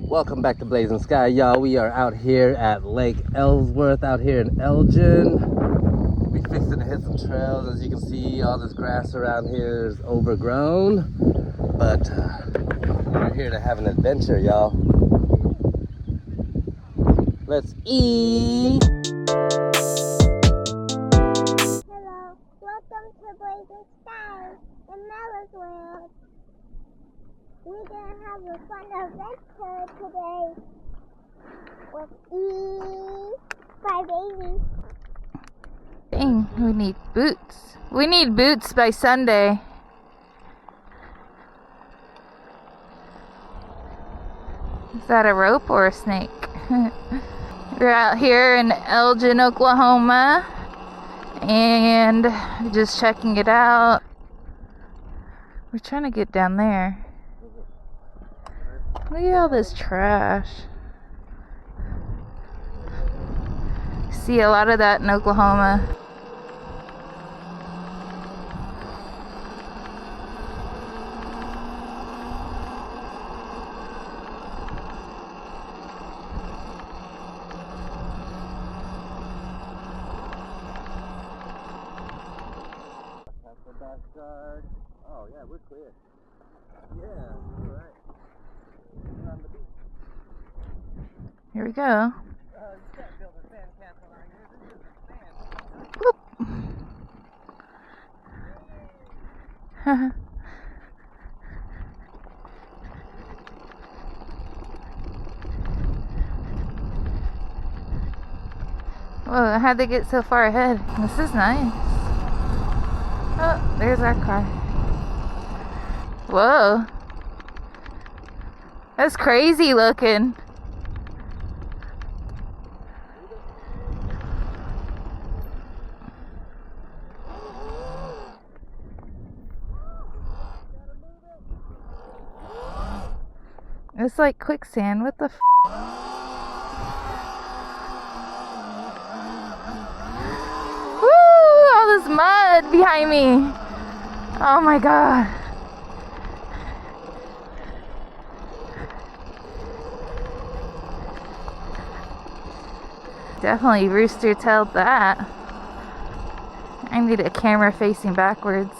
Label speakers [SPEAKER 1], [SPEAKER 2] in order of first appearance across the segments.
[SPEAKER 1] Welcome back to Blazing Sky, y'all. We are out here at Lake Ellsworth, out here in Elgin. We fixing to hit some trails. As you can see, all this grass around here is overgrown, but we're here to have an adventure, y'all. Let's eat.
[SPEAKER 2] Hello, welcome to Blazing Sky in Ellsworth. We're gonna have a fun adventure today with my baby.
[SPEAKER 3] Dang, we need boots. We need boots by Sunday. Is that a rope or a snake? We're out here in Elgin, Oklahoma, and just checking it out. We're trying to get down there. Look at all this trash. See a lot of that in Oklahoma.
[SPEAKER 1] Oh yeah, we're clear. Yeah, all right. We're on the beach.
[SPEAKER 3] Here we go.
[SPEAKER 1] You can't build a sand castle out here. This is sand.
[SPEAKER 3] Whoop. Whoa, how'd they get so far ahead? This is nice. Oh, there's our car. Whoa. That's crazy looking. It's like quicksand. What the f? Woo! All this mud behind me. Oh my god. Definitely rooster-tailed that. I need a camera facing backwards.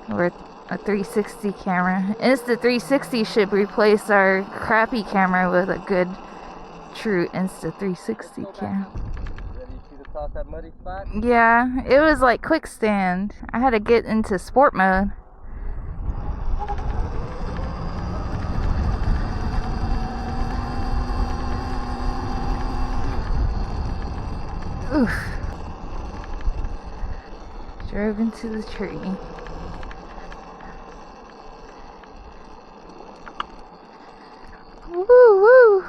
[SPEAKER 3] Or a 360 camera. Insta360 should replace our crappy camera with a good, true Insta360 camera.
[SPEAKER 1] Ready to shoot across that muddy spot?
[SPEAKER 3] Yeah, it was like quickstand. I had to get into sport mode. Oof. Drove into the tree. Woo woo.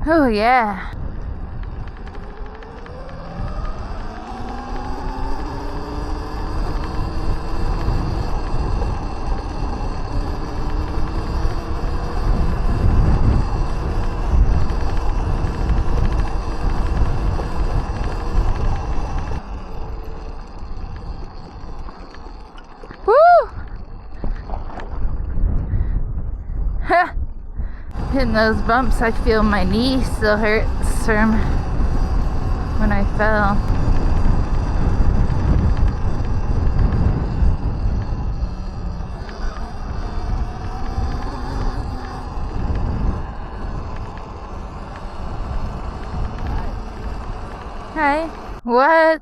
[SPEAKER 3] Oh yeah. Hitting those bumps, I feel my knee still hurts from when I fell. Hi. What?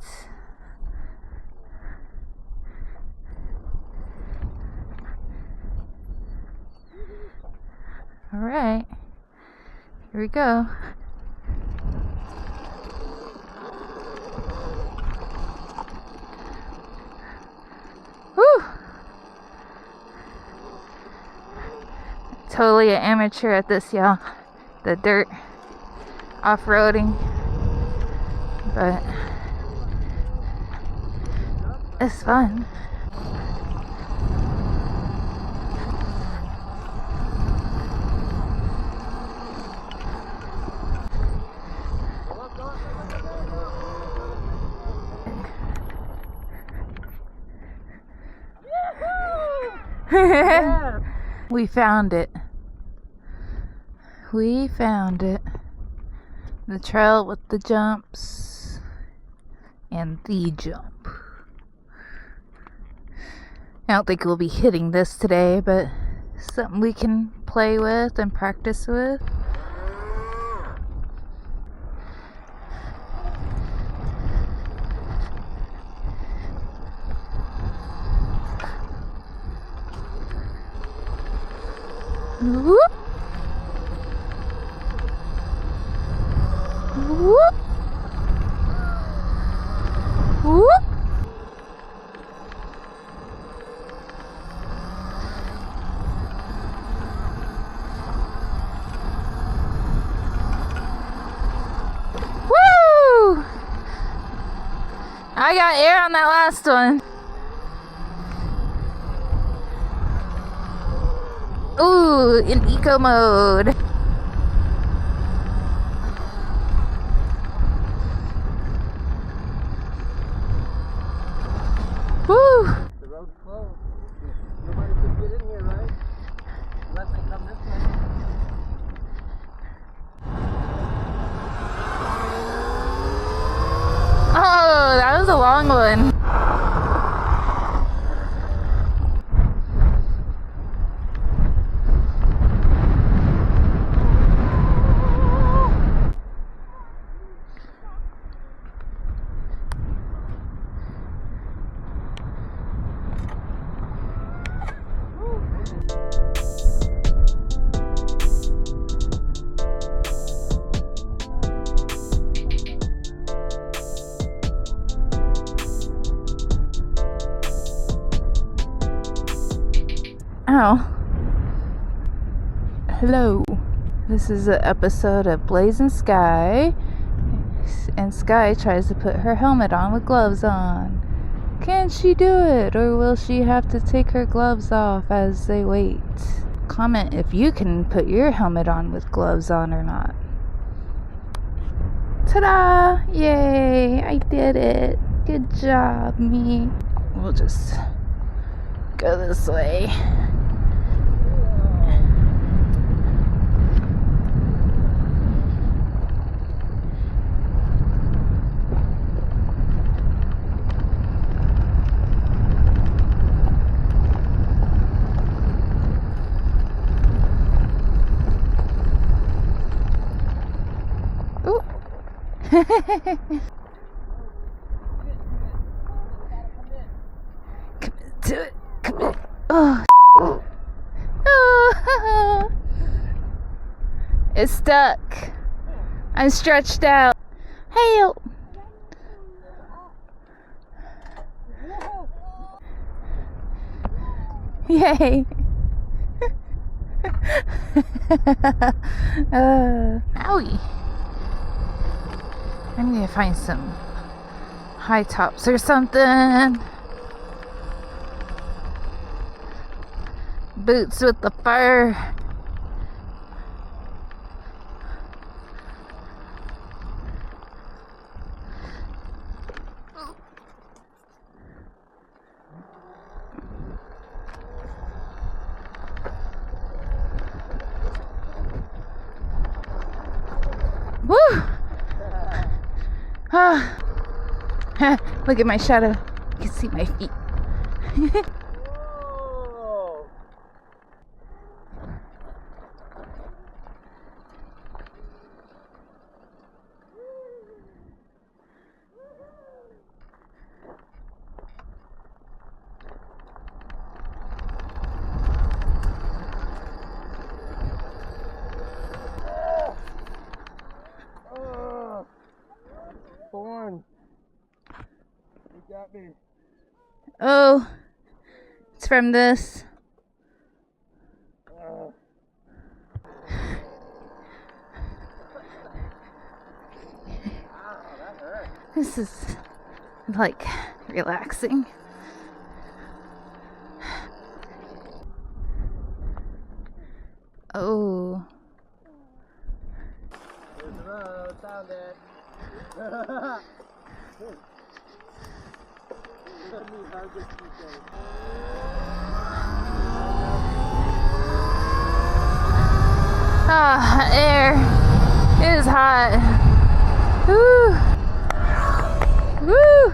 [SPEAKER 3] Alright, here we go. Woo! Totally an amateur at this, y'all. The dirt off-roading. But it's fun.
[SPEAKER 1] Yes.
[SPEAKER 3] We found it. We found it. The trail with the jumps and the jump. I don't think we'll be hitting this today, but something we can play with and practice with. Whoop. Whoop. Whoop. Woo! I got air on that last one. Ooh, in eco mode. Woo!
[SPEAKER 1] The road's closed. Nobody can get in here, right? Unless they come this way.
[SPEAKER 3] Oh, that was a long one. Oh. Hello. This is an episode of Blazing Sky. And Sky tries to put her helmet on with gloves on. Can she do it? Or will she have to take her gloves off as they wait? Comment if you can put your helmet on with gloves on or not. Ta-da! Yay! I did it. Good job, me. We'll just go this way. Ooh. Commit to it. Commit. Oh. Oh. It's stuck. I'm stretched out. Help. Yay. Owie. I need to find some high tops or something. Boots with the fur. Woo! Ah. Look at my shadow. You can see my feet.
[SPEAKER 1] Whoa. Thorn. You got me.
[SPEAKER 3] Oh, it's from this.
[SPEAKER 1] That hurt.
[SPEAKER 3] This is like relaxing. Oh.
[SPEAKER 1] There's the road. Found it. Look at me, how good she goes.
[SPEAKER 3] Ah, air. It is hot. Woo. Woo.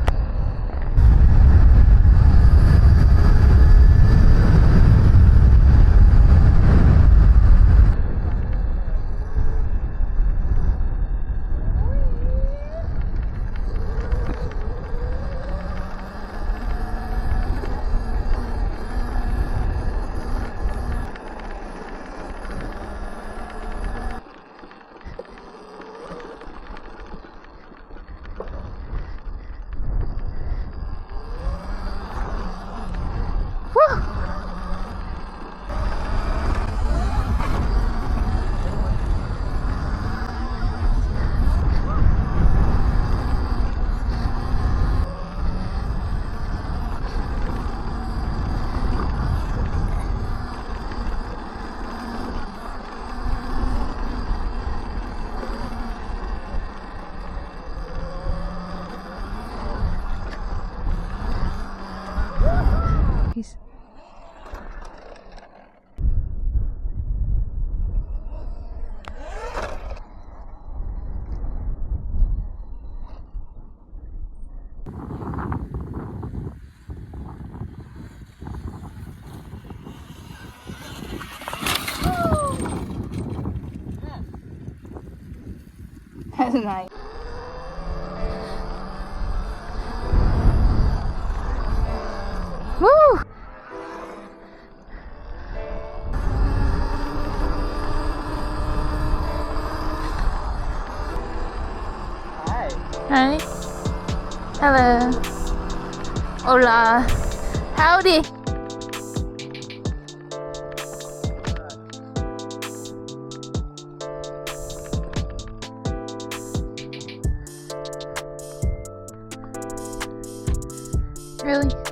[SPEAKER 3] Peace. That's nice. Woo! Hi. Hello. Hola. Howdy. Really?